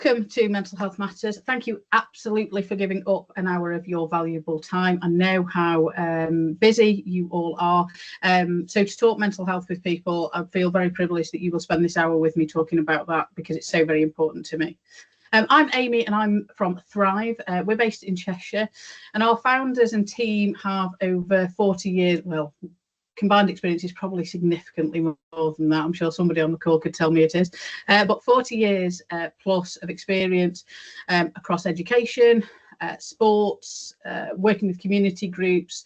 Welcome to Mental Health Matters. Thank you absolutely for giving up an hour of your valuable time. I know how busy you all are. So to talk mental health with people, I feel very privileged that you will spend this hour with me talking about that because it's so very important to me. I'm Amy and I'm from Thrive. We're based in Cheshire and our founders and team have over 40 years, well, combined experience is probably significantly more than that. I'm sure somebody on the call could tell me it is. But 40 years plus of experience across education, sports, working with community groups,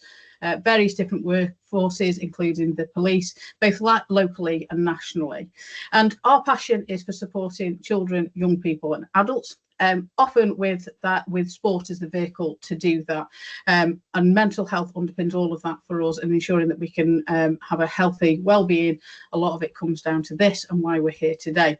various different workforces, including the police, both locally and nationally. And our passion is for supporting children, young people and adults. Often with sport as the vehicle to do that, and mental health underpins all of that for us, and ensuring that we can have a healthy well-being. A lot of it comes down to this and why we're here today.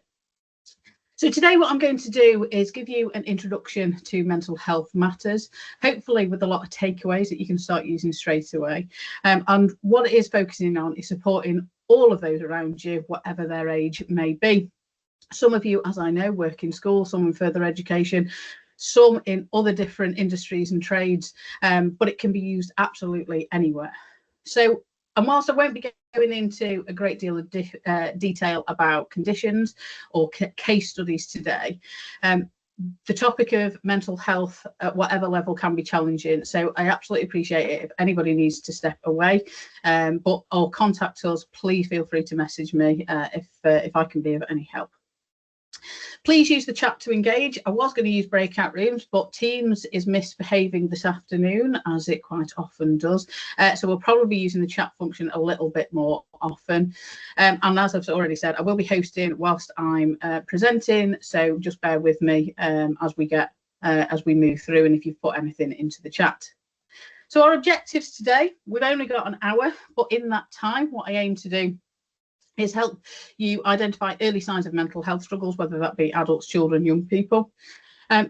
So today what I'm going to do is give you an introduction to mental health matters, hopefully with a lot of takeaways that you can start using straight away. And what it is focusing on is supporting all of those around you, whatever their age may be. Some of you, as I know, work in school, some in further education, some in other different industries and trades, but it can be used absolutely anywhere. So, and whilst I won't be going into a great deal of detail about conditions or case studies today, the topic of mental health at whatever level can be challenging. So I absolutely appreciate it if anybody needs to step away, or contact us. Please feel free to message me if I can be of any help. Please use the chat to engage. I was going to use breakout rooms, but Teams is misbehaving this afternoon, as it quite often does. So we'll probably be using the chat function a little bit more often. And as I've already said, I will be hosting whilst I'm presenting. So just bear with me as we move through, and if you've put anything into the chat. So our objectives today, we've only got an hour, but in that time, what I aim to do is help you identify early signs of mental health struggles, whether that be adults, children, young people.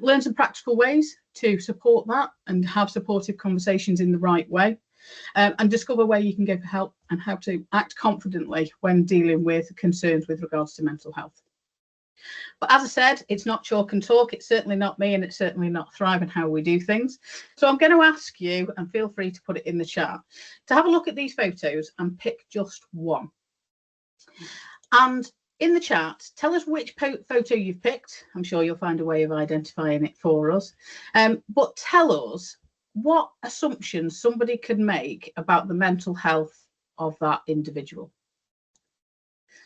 Learn some practical ways to support that and have supportive conversations in the right way, and discover where you can go for help and how to act confidently when dealing with concerns with regards to mental health. But as I said, it's not chalk and talk. It's certainly not me, and it's certainly not Thrive and how we do things. So I'm going to ask you, and feel free to put it in the chat, to have a look at these photos and pick just one. And in the chat, tell us which photo you've picked. I'm sure you'll find a way of identifying it for us. But tell us what assumptions somebody could make about the mental health of that individual.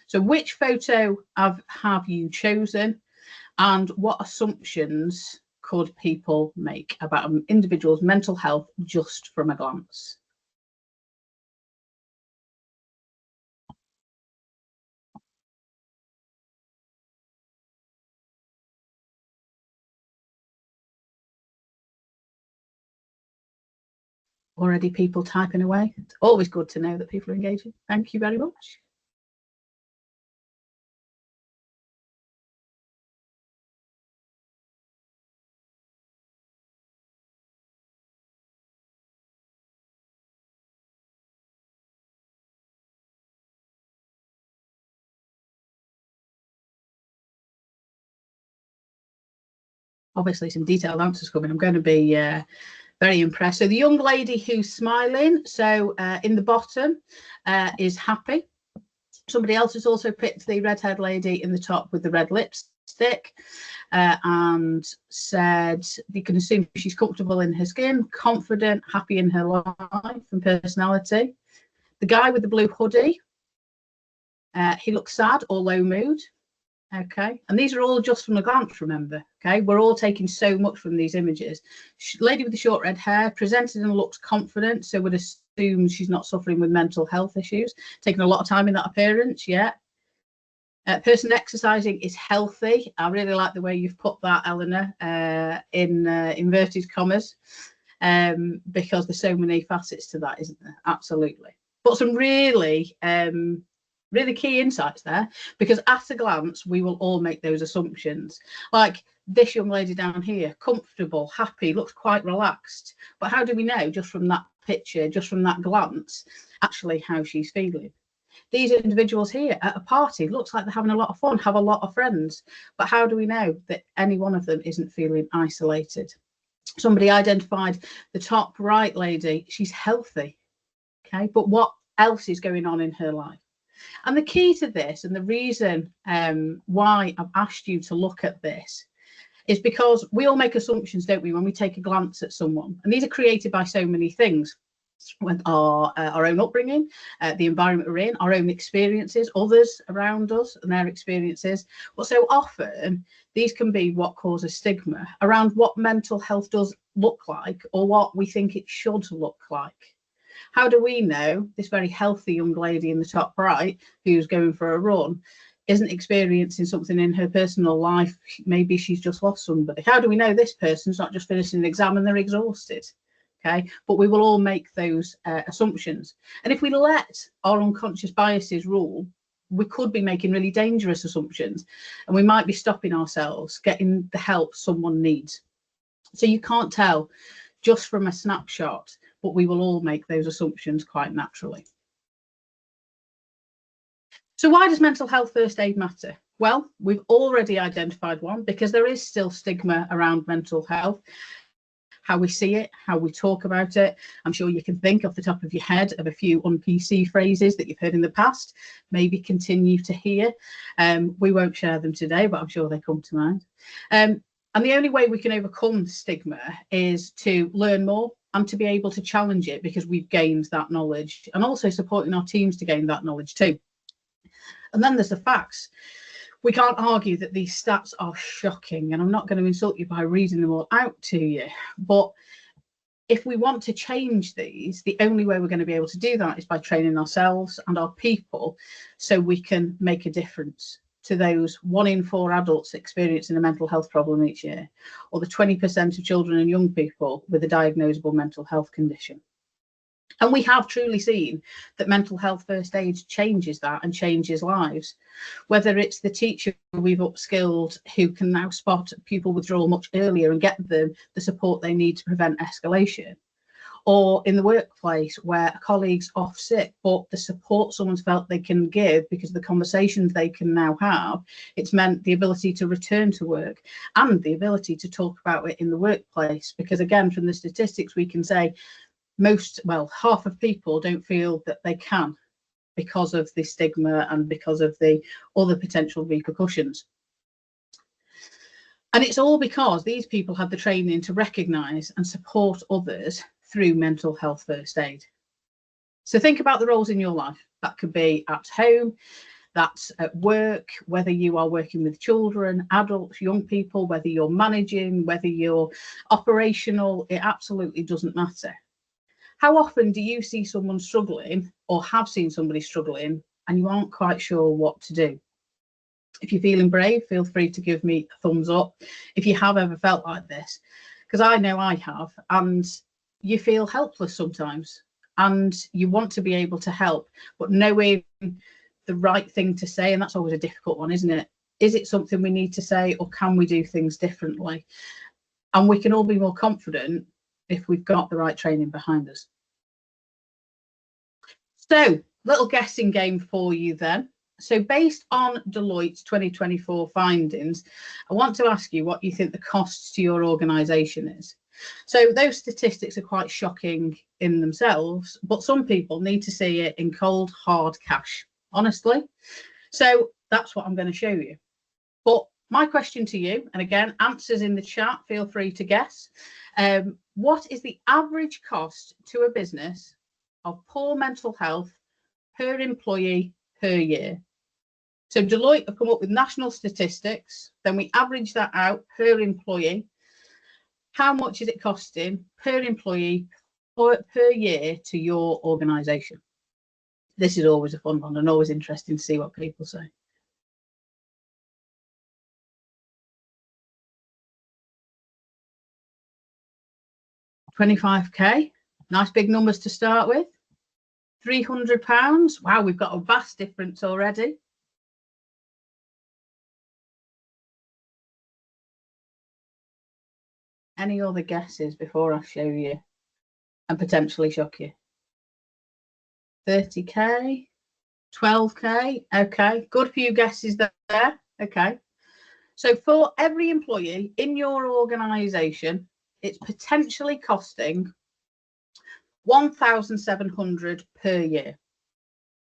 So which photo have you chosen, and what assumptions could people make about an individual's mental health just from a glance? Already people typing away. It's always good to know that people are engaging. Thank you very much. Obviously some detailed answers coming. I'm going to be very impressed. So the young lady who's smiling, so in the bottom is happy. Somebody else has also picked the red-haired lady in the top with the red lipstick and said you can assume she's comfortable in her skin, confident, happy in her life and personality. The guy with the blue hoodie, he looks sad or low mood. Okay, and these are all just from a glance, remember. Okay, we're all taking so much from these images. Lady with the short red hair presented and looks confident, so would assume she's not suffering with mental health issues. Taking a lot of time in that appearance, yeah. Person exercising is healthy. I really like the way you've put that, Eleanor, in inverted commas, because there's so many facets to that, isn't there? Absolutely. But some really key insights there, because at a glance we will all make those assumptions. Like this young lady down here, comfortable, happy, looks quite relaxed, but how do we know just from that picture, just from that glance, actually how she's feeling? These individuals here at a party looks like they're having a lot of fun, have a lot of friends, but how do we know that any one of them isn't feeling isolated? Somebody identified the top right lady, she's healthy, okay, but what else is going on in her life? And the key to this, and the reason why I've asked you to look at this, is because we all make assumptions, don't we, when we take a glance at someone, and these are created by so many things. With our own upbringing, the environment we're in, our own experiences, others around us and their experiences. But so often these can be what causes stigma around what mental health does look like, or what we think it should look like. How do we know this very healthy young lady in the top right, who's going for a run, isn't experiencing something in her personal life? Maybe she's just lost somebody. How do we know this person's not just finishing an exam and they're exhausted? Okay, but we will all make those assumptions. And if we let our unconscious biases rule, we could be making really dangerous assumptions, and we might be stopping ourselves getting the help someone needs. So you can't tell just from a snapshot, but we will all make those assumptions quite naturally. So why does mental health first aid matter? Well, we've already identified one, because there is still stigma around mental health. How we see it, how we talk about it. I'm sure you can think off the top of your head of a few un-PC phrases that you've heard in the past, maybe continue to hear. We won't share them today, but I'm sure they come to mind. And the only way we can overcome stigma is to learn more and to be able to challenge it, because we've gained that knowledge, and also supporting our teams to gain that knowledge too. And then there's the facts. We can't argue that these stats are shocking, and I'm not going to insult you by reading them all out to you. But if we want to change these, the only way we're going to be able to do that is by training ourselves and our people, so we can make a difference to those 1 in 4 adults experiencing a mental health problem each year, or the 20% of children and young people with a diagnosable mental health condition. And we have truly seen that mental health first aid changes that and changes lives. Whether it's the teacher we've upskilled who can now spot pupil withdrawal much earlier and get them the support they need to prevent escalation, or in the workplace where a colleague's off sick, but the support someone's felt they can give because of the conversations they can now have, it's meant the ability to return to work and the ability to talk about it in the workplace. Because again, from the statistics, we can say half of people don't feel that they can, because of the stigma and because of the other potential repercussions. And it's all because these people had the training to recognise and support others through mental health first aid. So think about the roles in your life. That could be at home, that's at work, whether you are working with children, adults, young people, whether you're managing, whether you're operational, it absolutely doesn't matter. How often do you see someone struggling, or have seen somebody struggling, and you aren't quite sure what to do? If you're feeling brave, feel free to give me a thumbs up if you have ever felt like this, because I know I have. And you feel helpless sometimes, and you want to be able to help, but knowing the right thing to say, and that's always a difficult one, isn't it? Is it something we need to say, or can we do things differently? And we can all be more confident if we've got the right training behind us. So, little guessing game for you then. So based on Deloitte's 2024 findings, I want to ask you what you think the cost to your organisation is. So those statistics are quite shocking in themselves, but some people need to see it in cold, hard cash, honestly. So that's what I'm going to show you. But my question to you, and again, answers in the chat, feel free to guess. What is the average cost to a business of poor mental health per employee per year? So Deloitte have come up with national statistics, then we average that out per employee. How much is it costing per employee per year to your organisation? This is always a fun one and always interesting to see what people say. £25k, nice big numbers to start with. £300, wow, we've got a vast difference already. Any other guesses before I show you and potentially shock you? 30k, 12k. Okay, good few guesses there. Okay, so for every employee in your organisation, it's potentially costing 1,700 per year.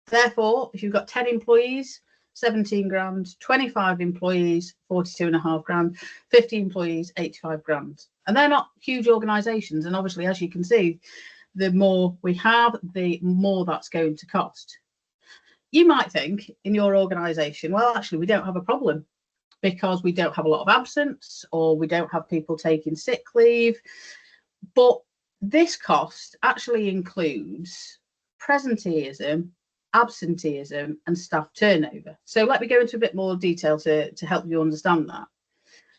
Therefore, if you've got 10 employees, 17 grand, 25 employees, 42.5 grand, 50 employees, 85 grand. And they're not huge organisations. And obviously, as you can see, the more we have, the more that's going to cost. You might think in your organisation, well, actually, we don't have a problem because we don't have a lot of absence or we don't have people taking sick leave. But this cost actually includes presenteeism, absenteeism and staff turnover. So let me go into a bit more detail to help you understand that.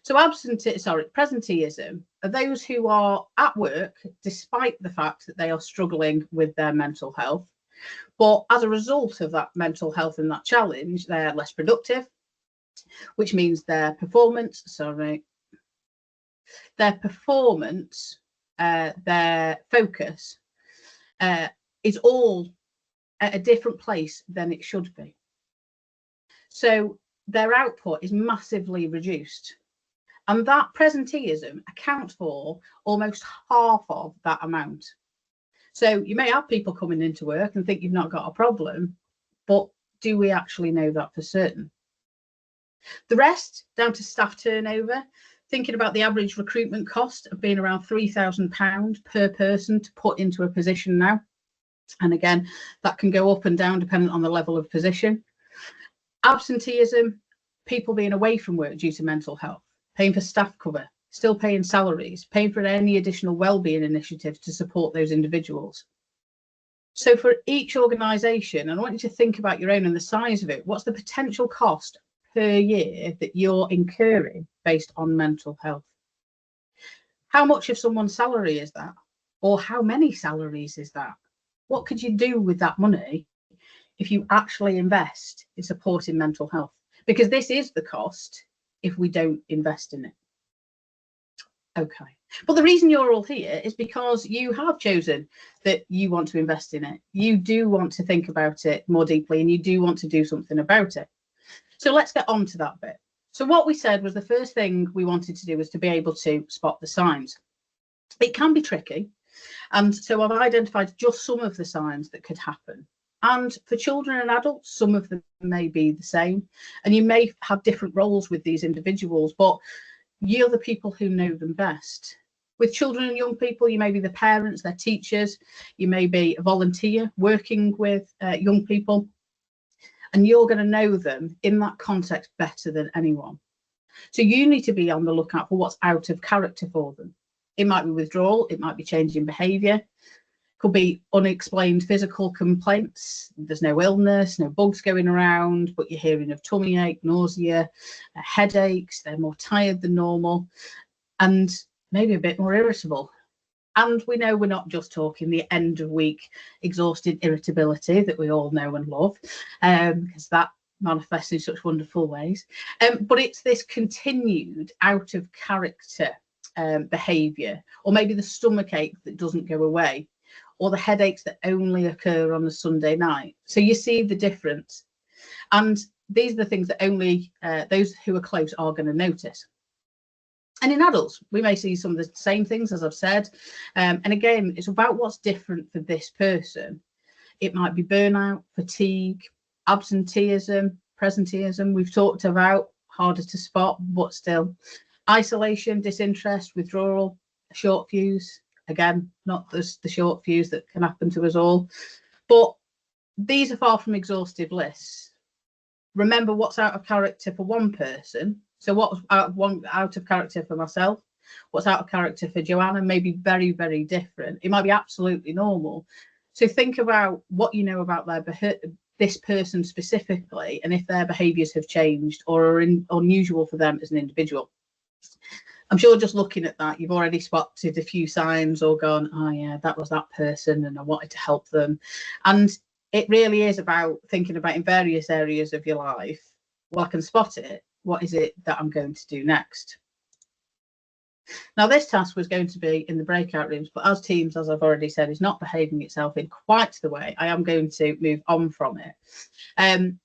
So presenteeism are those who are at work despite the fact that they are struggling with their mental health. But as a result of that mental health and that challenge, they're less productive, which means their performance, their focus is all at a different place than it should be. So their output is massively reduced. And that presenteeism accounts for almost half of that amount. So you may have people coming into work and think you've not got a problem, but do we actually know that for certain? The rest, down to staff turnover, thinking about the average recruitment cost of being around £3,000 per person to put into a position now. And again, that can go up and down depending on the level of position. Absenteeism, people being away from work due to mental health, paying for staff cover, still paying salaries, paying for any additional wellbeing initiatives to support those individuals. So for each organisation, and I want you to think about your own and the size of it, what's the potential cost per year that you're incurring based on mental health? How much of someone's salary is that? Or how many salaries is that? What could you do with that money if you actually invest in supporting mental health? Because this is the cost if we don't invest in it. Okay, but the reason you're all here is because you have chosen that you want to invest in it. You do want to think about it more deeply and you do want to do something about it. So let's get on to that bit. So what we said was the first thing we wanted to do was to be able to spot the signs. It can be tricky. And so I've identified just some of the signs that could happen. And for children and adults, some of them may be the same. And you may have different roles with these individuals, but you're the people who know them best. With children and young people, you may be the parents, their teachers, you may be a volunteer working with young people, and you're going to know them in that context better than anyone. So you need to be on the lookout for what's out of character for them. It might be withdrawal, it might be changing behaviour, could be unexplained physical complaints. There's no illness, no bugs going around, but you're hearing of tummy ache, nausea, headaches, they're more tired than normal, and maybe a bit more irritable. And we know we're not just talking the end of week exhausted irritability that we all know and love, because that manifests in such wonderful ways. But it's this continued out of character behaviour, or maybe the stomach ache that doesn't go away, or the headaches that only occur on a Sunday night. So you see the difference. And these are the things that only those who are close are going to notice. And in adults, we may see some of the same things, as I've said. And again, it's about what's different for this person. It might be burnout, fatigue, absenteeism, presenteeism. We've talked about harder to spot, but still. Isolation, disinterest, withdrawal, short fuse. Again, not the short fuse that can happen to us all. But these are far from exhaustive lists. Remember what's out of character for one person. So what's out of character for myself, what's out of character for Joanna may be very, very different. It might be absolutely normal. So think about what you know about this person specifically, and if their behaviours have changed or are unusual for them as an individual. I'm sure just looking at that, you've already spotted a few signs or gone, oh yeah, that was that person and I wanted to help them. And it really is about thinking about in various areas of your life, well, I can spot it. What is it that I'm going to do next? Now, this task was going to be in the breakout rooms, but as Teams, as I've already said, is not behaving itself in quite the way, I am going to move on from it. And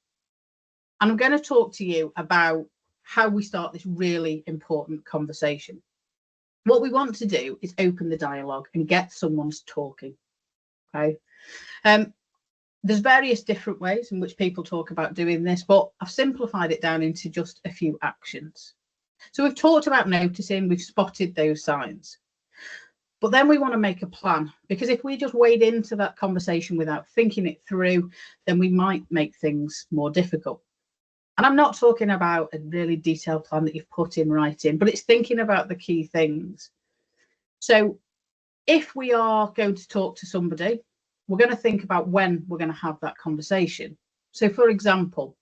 I'm going to talk to you about how we start this really important conversation. What we want to do is open the dialogue and get someone talking. Okay. There's various different ways in which people talk about doing this, but I've simplified it down into just a few actions. So we've talked about noticing, we've spotted those signs, but then we want to make a plan, because if we just wade into that conversation without thinking it through, then we might make things more difficult. And I'm not talking about a really detailed plan that you've put in writing, but it's thinking about the key things. So if we are going to talk to somebody, we're going to think about when we're going to have that conversation. So, for example,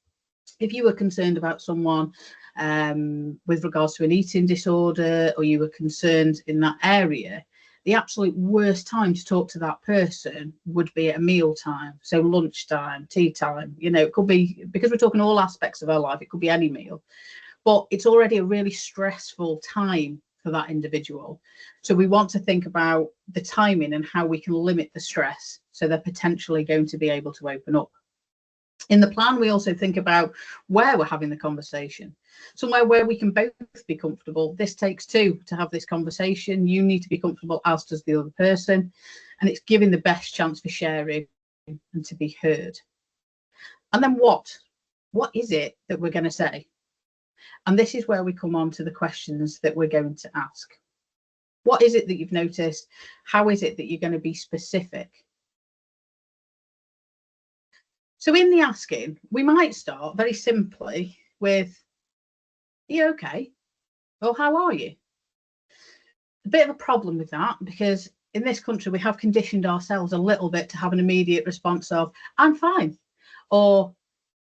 if you were concerned about someone with regards to an eating disorder, or you were concerned in that area, the absolute worst time to talk to that person would be at a meal time. So lunchtime, tea time, you know, it could be, because we're talking all aspects of our life, it could be any meal, but it's already a really stressful time for that individual. So we want to think about the timing and how we can limit the stress, so they're potentially going to be able to open up. In the plan, we also think about where we're having the conversation, somewhere where we can both be comfortable. This takes two to have this conversation. You need to be comfortable, as does the other person, and it's giving the best chance for sharing and to be heard. And then what is it that we're going to say? And this is where we come on to the questions that we're going to ask. What is it that you've noticed? How is it that you're going to be specific? So in the asking, we might start very simply with, are you okay? Or how are you? A bit of a problem with that, because in this country, we have conditioned ourselves a little bit to have an immediate response of, I'm fine. Or,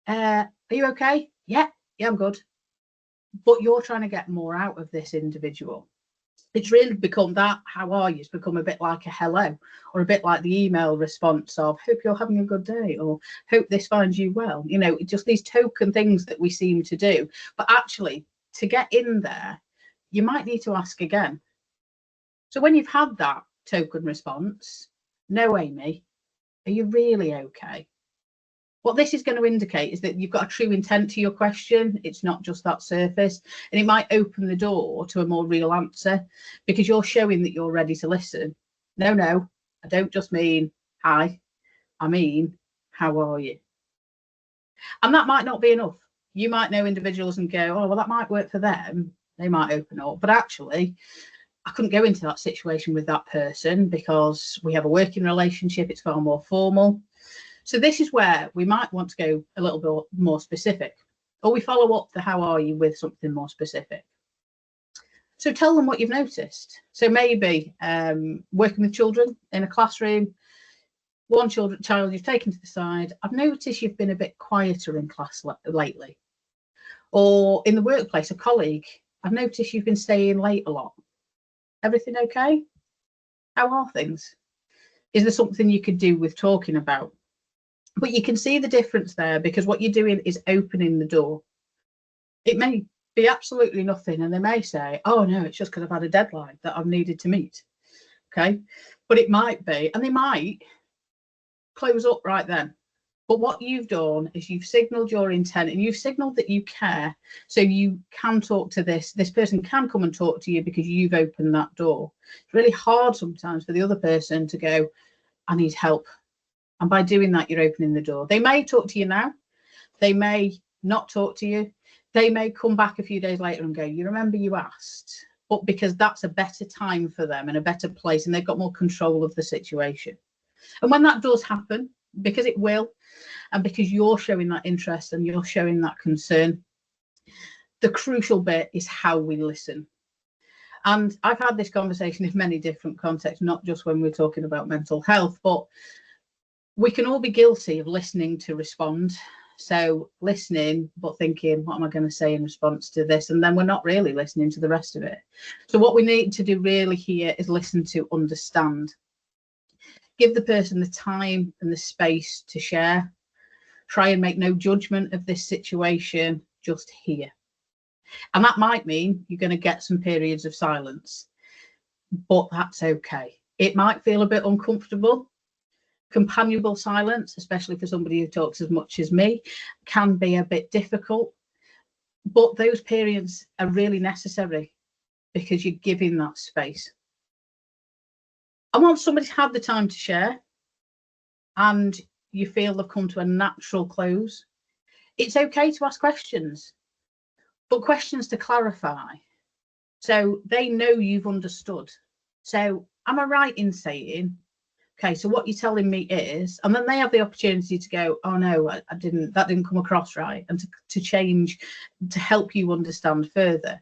are you okay? Yeah, I'm good. But you're trying to get more out of this individual. It's really become that, how are you? It's become a bit like a hello, or a bit like the email response of, hope you're having a good day, or hope this finds you well. You know, just these token things that we seem to do. But actually, to get in there, you might need to ask again. So when you've had that token response, no, Amy, are you really okay? What this is going to indicate is that you've got a true intent to your question. It's not just that surface, and it might open the door to a more real answer, because you're showing that you're ready to listen. No, I don't just mean hi, I mean, how are you? And that might not be enough. You might know individuals and go, oh, well, that might work for them. They might open up, but actually, I couldn't go into that situation with that person because we have a working relationship. It's far more formal. So this is where we might want to go a little bit more specific, or we follow up the how are you with something more specific. So tell them what you've noticed. So maybe working with children in a classroom, one child you've taken to the side, I've noticed you've been a bit quieter in class lately. Or in the workplace, a colleague, I've noticed you've been staying late a lot. Everything okay? How are things? Is there something you could do with talking about? But you can see the difference there, because what you're doing is opening the door. It may be absolutely nothing, and they may say, oh no, it's just because I've had a deadline that I've needed to meet. Okay, but it might be, and they might close up right then. But what you've done is you've signaled your intent, and you've signaled that you care, so you can talk to this person can come and talk to you because you've opened that door. It's really hard sometimes for the other person to go, I need help. And by doing that, you're opening the door. They may talk to you now. They may not talk to you. They may come back a few days later and go, you remember you asked, but because that's a better time for them and a better place, and they've got more control of the situation. And when that does happen, because it will, and because you're showing that interest and you're showing that concern, the crucial bit is how we listen. And I've had this conversation in many different contexts, not just when we're talking about mental health, but we can all be guilty of listening to respond. So listening, but thinking, what am I going to say in response to this? And then we're not really listening to the rest of it. So what we need to do really here is listen to understand. Give the person the time and the space to share. Try and make no judgment of this situation, just hear. And that might mean you're going to get some periods of silence. but that's okay. It might feel a bit uncomfortable. Companionable silence, especially for somebody who talks as much as me, can be a bit difficult, but those periods are really necessary because you're giving that space. And once somebody's had the time to share and you feel they've come to a natural close, it's okay to ask questions, but questions to clarify, so they know you've understood. So am I right in saying, okay, so what you're telling me is, and then they have the opportunity to go, oh no, that didn't come across right, and to change, to help you understand further.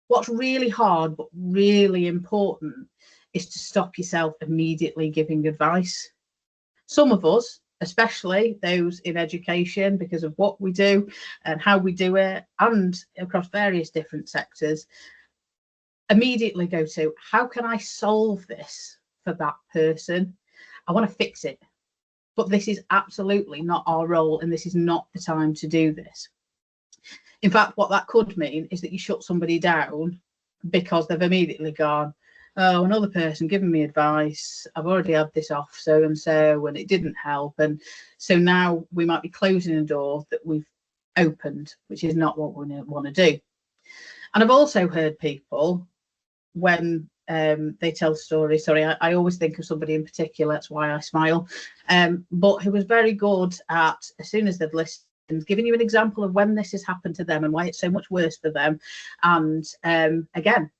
What's really hard but really important is to stop yourself immediately giving advice. Some of us, especially those in education, because of what we do and how we do it, and across various different sectors, immediately go to, how can I solve this for that person? I want to fix it. But this is absolutely not our role, and this is not the time to do this. In fact, what that could mean is that you shut somebody down because they've immediately gone, oh, another person giving me advice, I've already had this off so and so and it didn't help, and so now we might be closing a door that we've opened, which is not what we want to do. And I've also heard people, when they tell stories, sorry, I always think of somebody in particular, that's why I smile, but who was very good at, as soon as they'd listened, giving you an example of when this has happened to them and why it's so much worse for them. And again,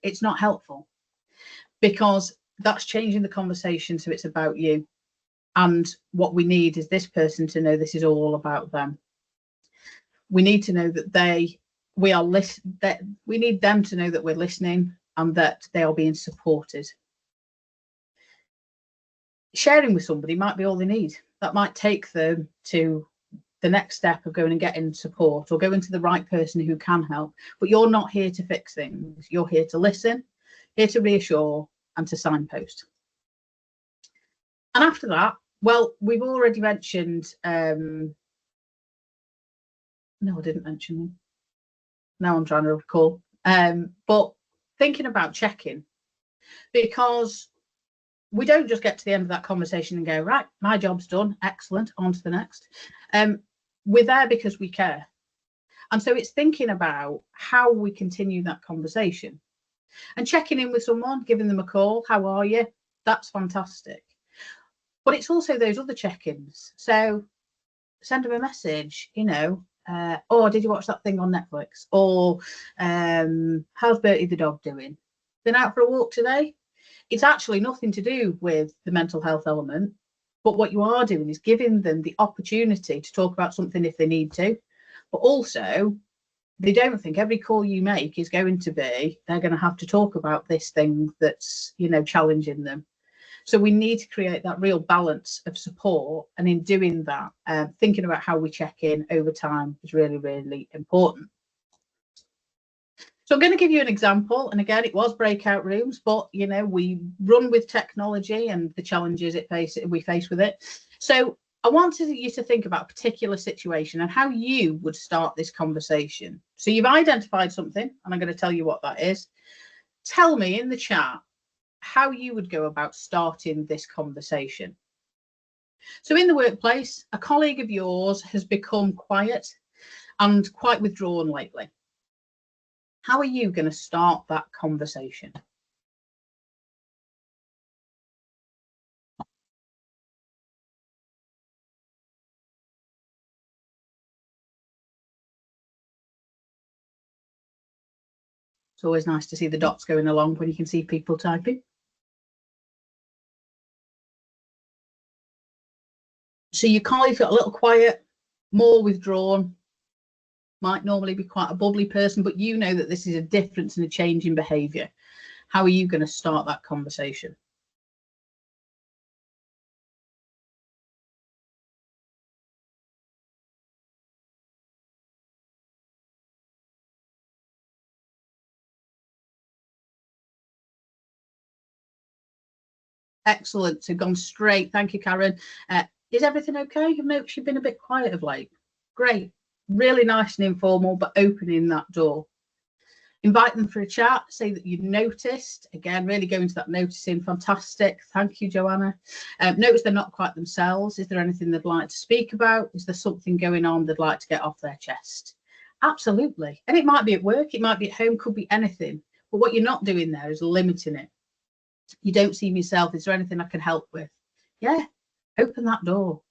it's not helpful, because that's changing the conversation, so it's about you. And what we need is this person to know this is all about them. We need to know that we need them to know that we're listening and that they are being supported. Sharing with somebody might be all they need. That might take them to the next step of going and getting support, or going to the right person who can help. But you're not here to fix things. You're here to listen, here to reassure, and to signpost. And after that, well, we've already mentioned, no, I didn't mention them. Now I'm trying to recall. But thinking about check-in, because we don't just get to the end of that conversation and go, right, my job's done, excellent, on to the next. We're there because we care. And so it's thinking about how we continue that conversation and checking in with someone, giving them a call. How are you? That's fantastic. But it's also those other check-ins. So send them a message, you know, oh, did you watch that thing on Netflix? Or how's Bertie the dog doing? Been out for a walk today? It's actually nothing to do with the mental health element, but what you are doing is giving them the opportunity to talk about something if they need to. But also, they don't think every call you make is going to be, they're going to have to talk about this thing that's, you know, challenging them. So we need to create that real balance of support, and in doing that, thinking about how we check in over time is really, really important. So I'm going to give you an example, and again, it was breakout rooms, but you know, we run with technology and the challenges we face with it. So I wanted you to think about a particular situation and how you would start this conversation. So you've identified something, and I'm going to tell you what that is. Tell me in the chat how you would go about starting this conversation. So in the workplace, a colleague of yours has become quiet and quite withdrawn lately. How are you going to start that conversation? It's always nice to see the dots going along when you can see people typing. So your colleague's got a little quiet, more withdrawn, might normally be quite a bubbly person, but you know that this is a difference and a change in behaviour. How are you going to start that conversation? Excellent. So gone straight. Thank you, Karen. Is everything okay? You've noticed you've been a bit quiet of late. Great. Really nice and informal, but opening that door. Invite them for a chat, say that you noticed. Again, really go into that noticing. Fantastic. Thank you, Joanna. Notice they're not quite themselves. Is there anything they'd like to speak about? Is there something going on they'd like to get off their chest? Absolutely. And it might be at work, it might be at home, could be anything. But what you're not doing there is limiting it. You don't see yourself. Is there anything I can help with? Yeah, open that door.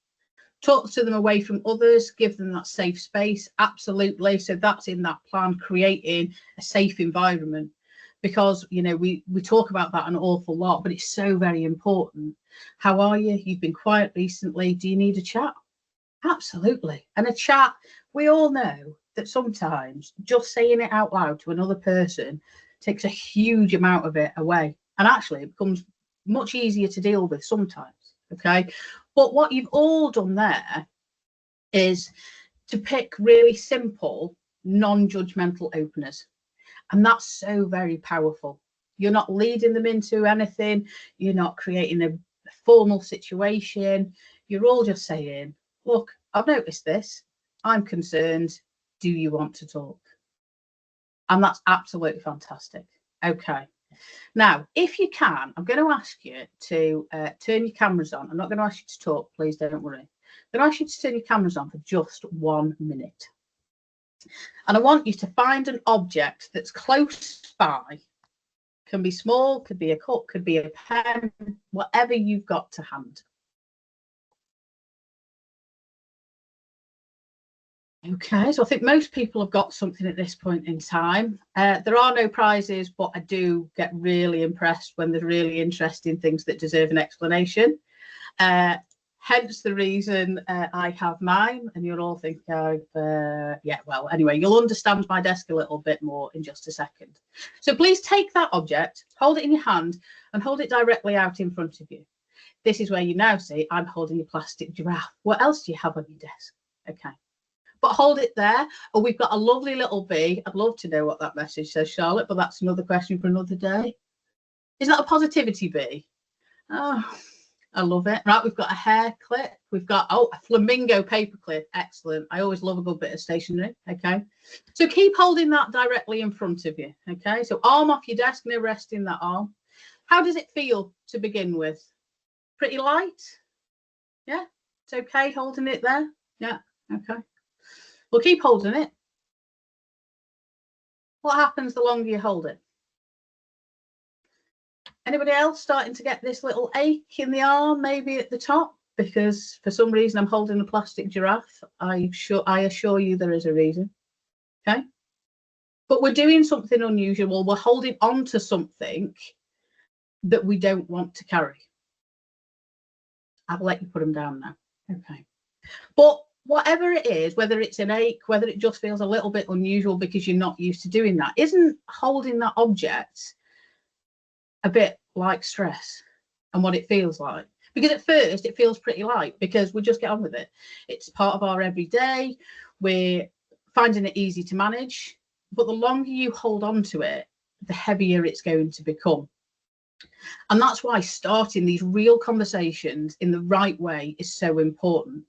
Talk to them away from others, give them that safe space. Absolutely. So that's in that plan, creating a safe environment, because, you know, we talk about that an awful lot, but it's so very important. How are you? You've been quiet recently. Do you need a chat? Absolutely. And a chat, we all know that sometimes just saying it out loud to another person takes a huge amount of it away. And actually it becomes much easier to deal with sometimes. Okay. But what you've all done there is to pick really simple, non-judgmental openers. And that's so very powerful. You're not leading them into anything. You're not creating a formal situation. You're all just saying, look, I've noticed this. I'm concerned. Do you want to talk? And that's absolutely fantastic. Okay. Now, if you can, I'm going to ask you to turn your cameras on. I'm not going to ask you to talk, please don't worry. I'm going to ask you to turn your cameras on for just 1 minute. And I want you to find an object that's close by. Can be small, could be a cup, could be a pen, whatever you've got to hand. Okay, so I think most people have got something at this point in time. There are no prizes, but I do get really impressed when there's really interesting things that deserve an explanation. Hence the reason I have mine, and you'll all think yeah, well, anyway, you'll understand my desk a little bit more in just a second. So please take that object, hold it in your hand, and hold it directly out in front of you. This is where you now see I'm holding a plastic giraffe. What else do you have on your desk? Okay. But hold it there. Oh, we've got a lovely little bee. I'd love to know what that message says, Charlotte, but that's another question for another day. Is that a positivity bee? Oh, I love it. Right, we've got a hair clip. We've got, oh, a flamingo paper clip. Excellent. I always love a good bit of stationery. Okay. So keep holding that directly in front of you. Okay. So arm off your desk, no resting that arm. How does it feel to begin with? Pretty light? Yeah. It's okay holding it there? Yeah. Okay. Well, keep holding it. What happens the longer you hold it? Anybody else starting to get this little ache in the arm, maybe at the top? Because for some reason I'm holding a plastic giraffe. I assure you there is a reason. Okay. But we're doing something unusual. We're holding on to something that we don't want to carry. I'll let you put them down now. Okay. But whatever it is, whether it's an ache, whether it just feels a little bit unusual because you're not used to doing that, isn't holding that object a bit like stress and what it feels like? Because at first it feels pretty light because we just get on with it. It's part of our everyday. We're finding it easy to manage. But the longer you hold on to it, the heavier it's going to become. And that's why starting these real conversations in the right way is so important.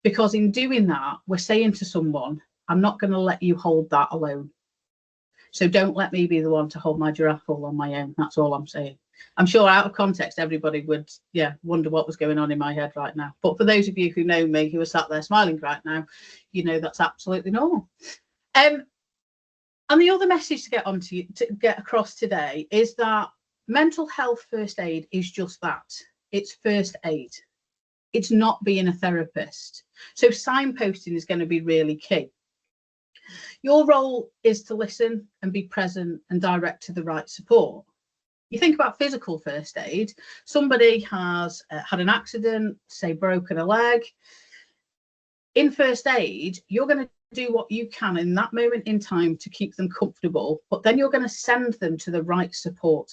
Because in doing that, we're saying to someone, I'm not going to let you hold that alone. So don't let me be the one to hold my giraffe all on my own. That's all I'm saying. I'm sure out of context, everybody would, wonder what was going on in my head right now. But for those of you who know me, who are sat there smiling right now, you know that's absolutely normal. And the other message to get across today is that mental health first aid is just that. It's first aid. It's not being a therapist. So signposting is going to be really key. Your role is to listen and be present and direct to the right support. You think about physical first aid. Somebody has had an accident, say broken a leg. In first aid, you're going to do what you can in that moment in time to keep them comfortable, but then you're going to send them to the right support.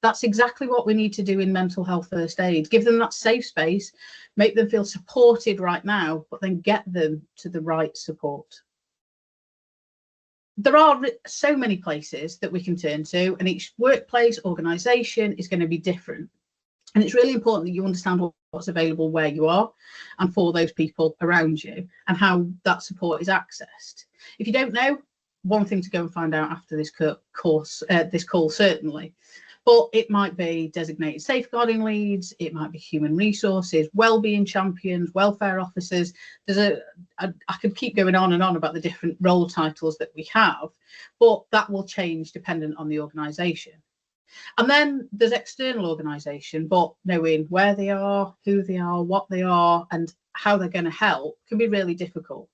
That's exactly what we need to do in mental health first aid. Give them that safe space, make them feel supported right now, but then get them to the right support. There are so many places that we can turn to, and each workplace, organisation is going to be different. And it's really important that you understand what's available where you are and for those people around you and how that support is accessed. If you don't know, one thing to go and find out after this this call certainly. But it might be designated safeguarding leads, it might be human resources, wellbeing champions, welfare officers. I could keep going on and on about the different role titles that we have, but that will change dependent on the organisation. And then there's external organisation, but knowing where they are, who they are, what they are, and how they're going to help can be really difficult.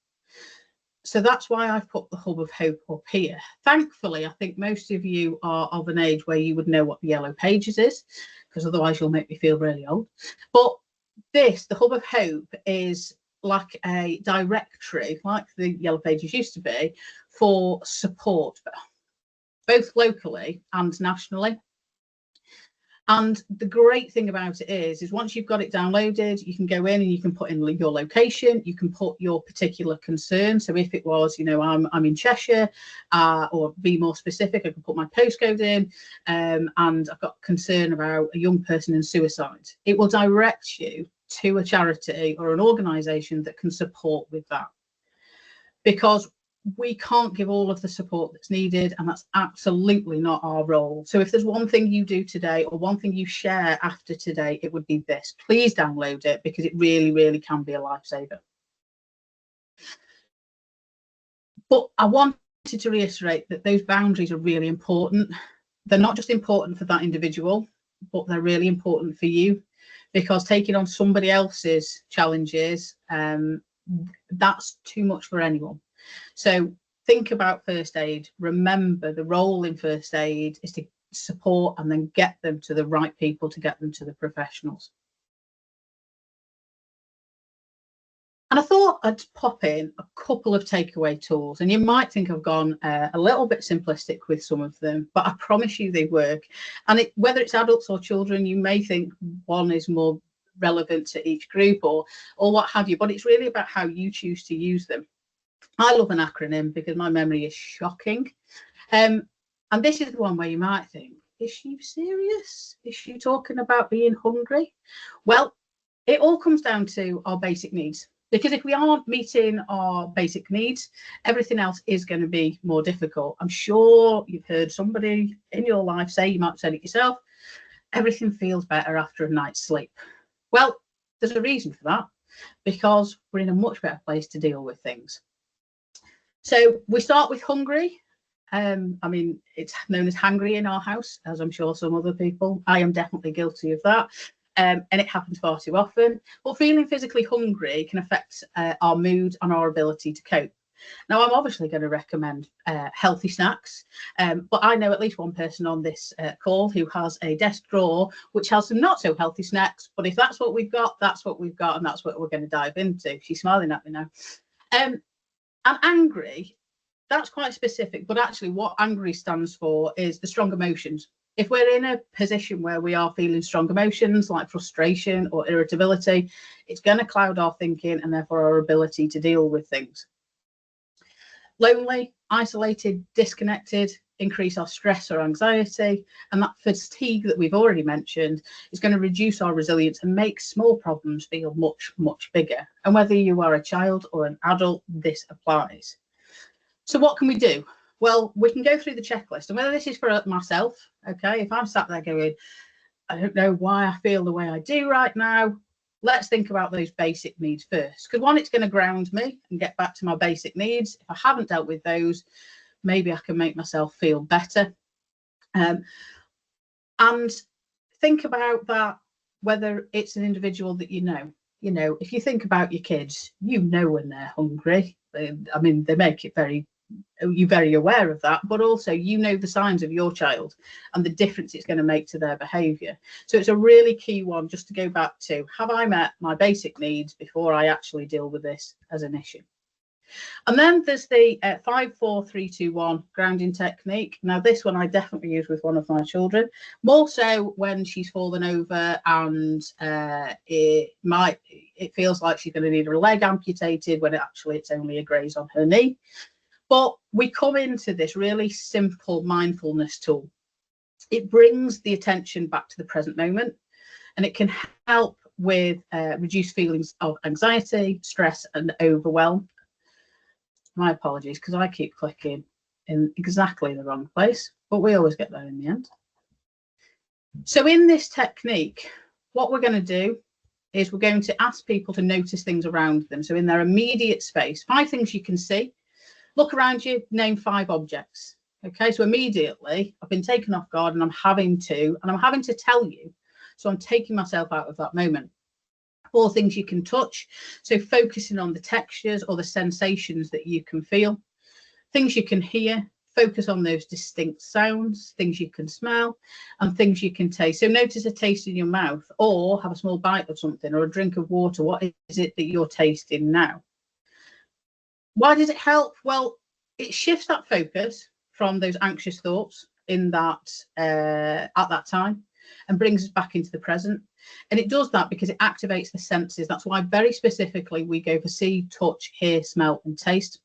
So that's why I've put the Hub of Hope up here. Thankfully, I think most of you are of an age where you would know what the Yellow Pages is, because otherwise you'll make me feel really old. But the Hub of Hope, is like a directory, like the Yellow Pages used to be, for support, both locally and nationally. And the great thing about it is once you've got it downloaded, you can go in and you can put in your location, you can put your particular concern. So if it was, I'm in Cheshire, or be more specific, I can put my postcode in, and I've got concern about a young person in suicide. It will direct you to a charity or an organisation that can support with that. Because we can't give all of the support that's needed, and that's absolutely not our role. So if there's one thing you do today or one thing you share after today, it would be this. Please download it, because it really, really can be a lifesaver. But I wanted to reiterate that those boundaries are really important. They're not just important for that individual, but they're really important for you, because taking on somebody else's challenges, that's too much for anyone. So think about first aid. Remember, the role in first aid is to support and then get them to the right people, to get them to the professionals. And I thought I'd pop in a couple of takeaway tools, and you might think I've gone a little bit simplistic with some of them, but I promise you they work. And whether it's adults or children, you may think one is more relevant to each group or what have you, but it's really about how you choose to use them. I love an acronym because my memory is shocking. And this is the one where you might think, is she serious? Is she talking about being hungry? Well, it all comes down to our basic needs. Because if we aren't meeting our basic needs, everything else is going to be more difficult. I'm sure you've heard somebody in your life say, you might have said it yourself, everything feels better after a night's sleep. Well, there's a reason for that, because we're in a much better place to deal with things. So we start with hungry. I mean, it's known as hangry in our house, as I'm sure some other people. I am definitely guilty of that. And it happens far too often. But feeling physically hungry can affect our mood and our ability to cope. Now, I'm obviously going to recommend healthy snacks, but I know at least one person on this call who has a desk drawer which has some not so healthy snacks. But if that's what we've got, that's what we've got, and that's what we're going to dive into. She's smiling at me now. And angry, that's quite specific, but actually what angry stands for is the strong emotions. If we're in a position where we are feeling strong emotions like frustration or irritability, it's going to cloud our thinking and therefore our ability to deal with things. Lonely, isolated, disconnected, increase our stress or anxiety, and that fatigue that we've already mentioned is going to reduce our resilience and make small problems feel much, much bigger. And whether you are a child or an adult, this applies. So what can we do? Well, we can go through the checklist, and whether this is for myself, okay, if I'm sat there going, I don't know why I feel the way I do right now, let's think about those basic needs first, because one, it's going to ground me and get back to my basic needs. If I haven't dealt with those, maybe I can make myself feel better. And think about that, whether it's an individual that you know, if you think about your kids, when they're hungry. I mean, they make it you're very aware of that, but also the signs of your child and the difference it's going to make to their behaviour. So it's a really key one just to go back to, have I met my basic needs before I actually deal with this as an issue? And then there's the 5, 4, 3, 2, 1 grounding technique. Now this one I definitely use with one of my children, more so when she's fallen over and it feels like she's going to need her leg amputated, when actually it's only a graze on her knee. But we come into this really simple mindfulness tool. It brings the attention back to the present moment, and it can help with reduced feelings of anxiety, stress, and overwhelm. My apologies, because I keep clicking in exactly the wrong place, but we always get there in the end. So in this technique, what we're going to do is we're going to ask people to notice things around them. So in their immediate space, 5 things you can see. Look around you, name 5 objects. Okay, so immediately I've been taken off guard and I'm having to tell you. So I'm taking myself out of that moment. 4 things you can touch. So focusing on the textures or the sensations that you can feel. Things you can hear. Focus on those distinct sounds, things you can smell, and things you can taste. So notice a taste in your mouth, or have a small bite of something, or a drink of water. What is it that you're tasting now? Why does it help? Well, it shifts that focus from those anxious thoughts in that at that time and brings us back into the present. And it does that because it activates the senses. That's why very specifically we go for see, touch, hear, smell, and taste,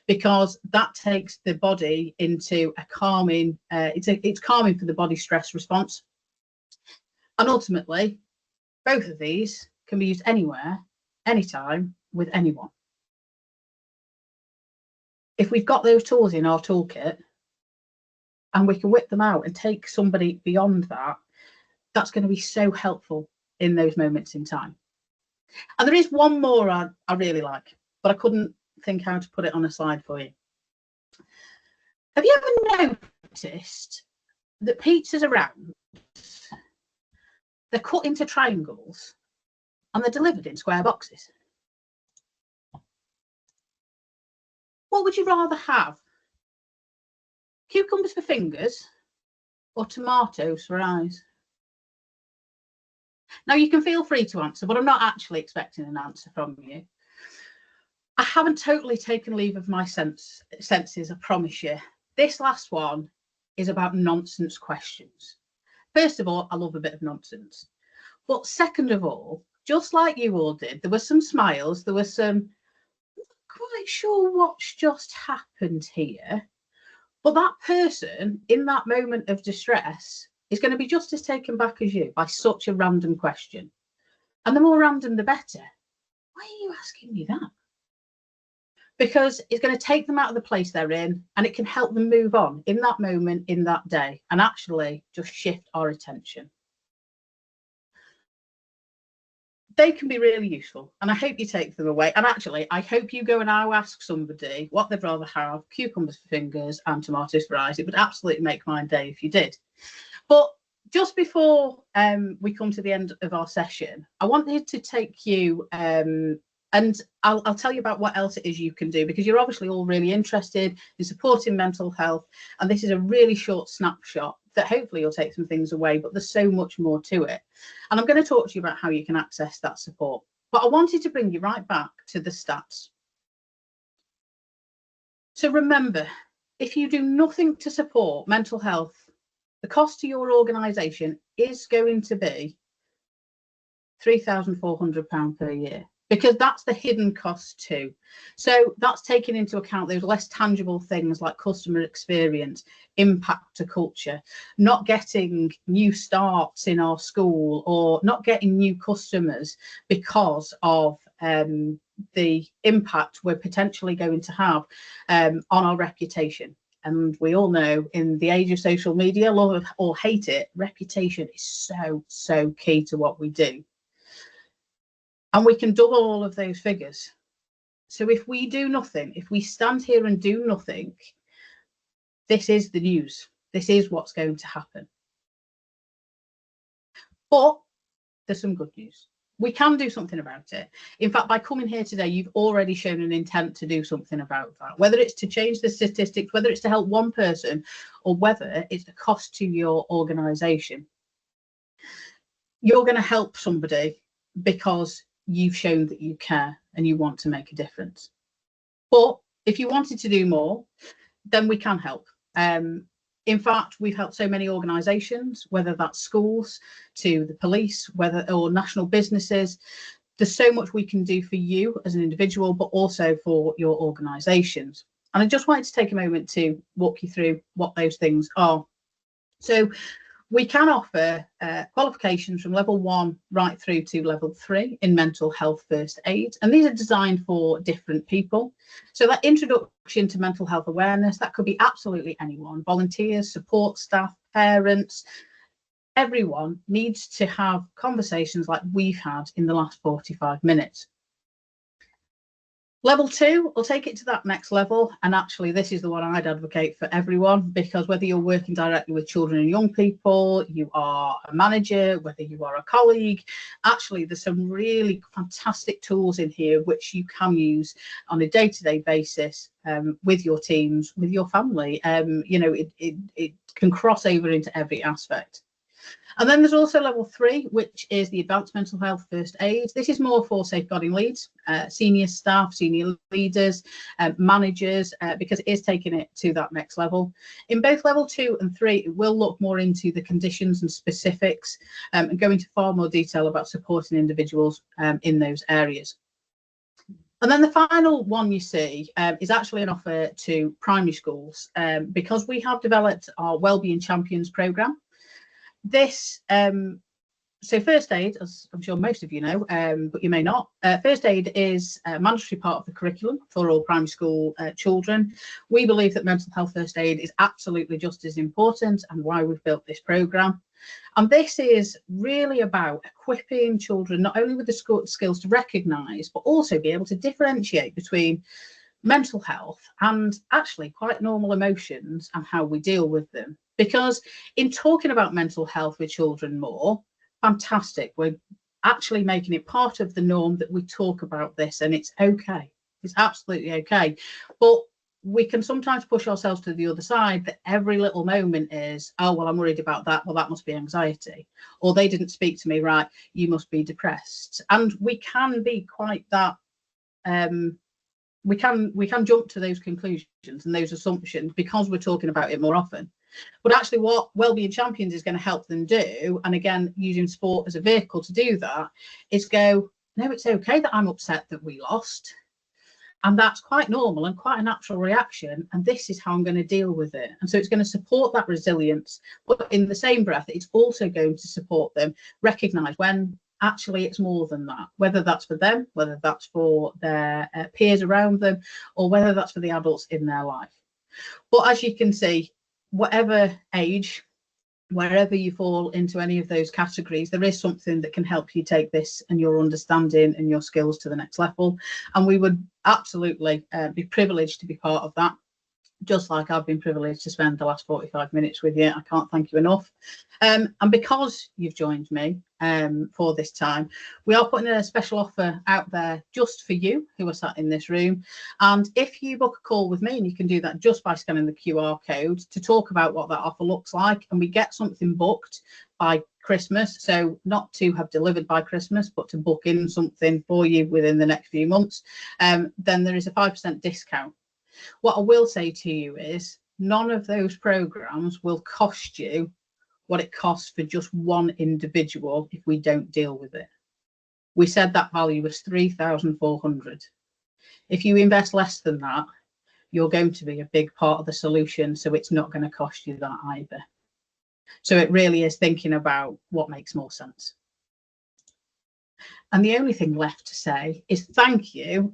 because that takes the body into a calming, it's calming for the body stress response. And ultimately, both of these can be used anywhere, anytime, with anyone. If we've got those tools in our toolkit and we can whip them out and take somebody beyond that, that's going to be so helpful in those moments in time. And there is one more I really like, but I couldn't think how to put it on a slide for you. Have you ever noticed that pizzas around, they're cut into triangles and they're delivered in square boxes? What would you rather have? Cucumbers for fingers or tomatoes for eyes? Now you can feel free to answer, but I'm not actually expecting an answer from you. I haven't totally taken leave of my senses, I promise you. This last one is about nonsense questions. First of all, I love a bit of nonsense. But second of all, just like you all did, there were some smiles, there was some, I'm not quite sure what's just happened here. But that person in that moment of distress is going to be just as taken back as you by such a random question. And the more random, the better. Why are you asking me that? Because it's going to take them out of the place they're in and it can help them move on in that moment, in that day, and actually just shift our attention. They can be really useful and I hope you take them away. And actually, I hope you go and now ask somebody what they'd rather have, cucumbers for fingers and tomatoes for eyes. It would absolutely make my day if you did. But just before we come to the end of our session, I wanted to take you and I'll tell you about what else it is you can do, because you're obviously all really interested in supporting mental health. And this is a really short snapshot that hopefully you'll take some things away, but there's so much more to it. And I'm going to talk to you about how you can access that support. But I wanted to bring you right back to the stats. So remember, if you do nothing to support mental health, the cost to your organisation is going to be £3,400 per year, because that's the hidden cost too. So that's taking into account those less tangible things like customer experience, impact to culture, not getting new starts in our school or not getting new customers because of the impact we're potentially going to have on our reputation. And we all know in the age of social media, love it or hate it, reputation is so key to what we do. And we can double all of those figures. So if we do nothing, if we stand here and do nothing, this is the news. This is what's going to happen. But there's some good news. We can do something about it. In fact, by coming here today, you've already shown an intent to do something about that, whether it's to change the statistics, whether it's to help one person, or whether it's the cost to your organisation. You're going to help somebody because you've shown that you care and you want to make a difference. But if you wanted to do more, then we can help. In fact, we've helped so many organisations, whether that's schools to the police, or national businesses. There's so much we can do for you as an individual, but also for your organisations. And I just wanted to take a moment to walk you through what those things are. So We can offer qualifications from level 1 right through to level 3 in mental health first aid, and these are designed for different people. So that introduction to mental health awareness, that could be absolutely anyone, volunteers, support staff, parents. Everyone needs to have conversations like we've had in the last 45 minutes. Level 2 will take it to that next level, and actually this is the one I'd advocate for everyone, because whether you're working directly with children and young people, you are a manager, whether you are a colleague, actually there's some really fantastic tools in here which you can use on a day-to-day basis with your teams, with your family. You know, it can cross over into every aspect. And then there's also level 3, which is the advanced mental health first aid. This is more for safeguarding leads, senior staff, senior leaders, managers, because it is taking it to that next level. In both level 2 and 3, it will look more into the conditions and specifics and go into far more detail about supporting individuals in those areas. And then the final one you see is actually an offer to primary schools, because we have developed our Wellbeing Champions programme. This so first aid, as I'm sure most of you know, but you may not, first aid is a mandatory part of the curriculum for all primary school children. We believe that mental health first aid is absolutely just as important, and why we've built this programme. And this is really about equipping children not only with the skills to recognise, but also be able to differentiate between mental health and actually quite normal emotions and how we deal with them. Because in talking about mental health with children more, fantastic, we're actually making it part of the norm that we talk about this, and it's okay, it's absolutely okay. But we can sometimes push ourselves to the other side, that every little moment is, oh well, I'm worried about that, well that must be anxiety, or they didn't speak to me right, you must be depressed. And we can be quite that we can jump to those conclusions and those assumptions because we're talking about it more often. But actually what Wellbeing Champions is going to help them do, and again using sport as a vehicle to do that, is go, no, it's okay that I'm upset that we lost, and that's quite normal and quite a natural reaction, and this is how I'm going to deal with it. And so it's going to support that resilience, but in the same breath it's also going to support them recognise when actually it's more than that, whether that's for them, whether that's for their peers around them, or whether that's for the adults in their life. But as you can see, whatever age, wherever you fall into any of those categories, there is something that can help you take this and your understanding and your skills to the next level. And we would absolutely be privileged to be part of that, just like I've been privileged to spend the last 45 minutes with you. I can't thank you enough. And because you've joined me for this time, we are putting a special offer out there just for you who are sat in this room. And if you book a call with me, and you can do that just by scanning the QR code to talk about what that offer looks like, and we get something booked by Christmas, so not to have delivered by Christmas, but to book in something for you within the next few months, then there is a 5% discount. What I will say to you is none of those programs will cost you what it costs for just one individual if we don't deal with it. We said that value was 3,400. If you invest less than that, you're going to be a big part of the solution, so it's not going to cost you that either. So it really is thinking about what makes more sense. And the only thing left to say is thank you.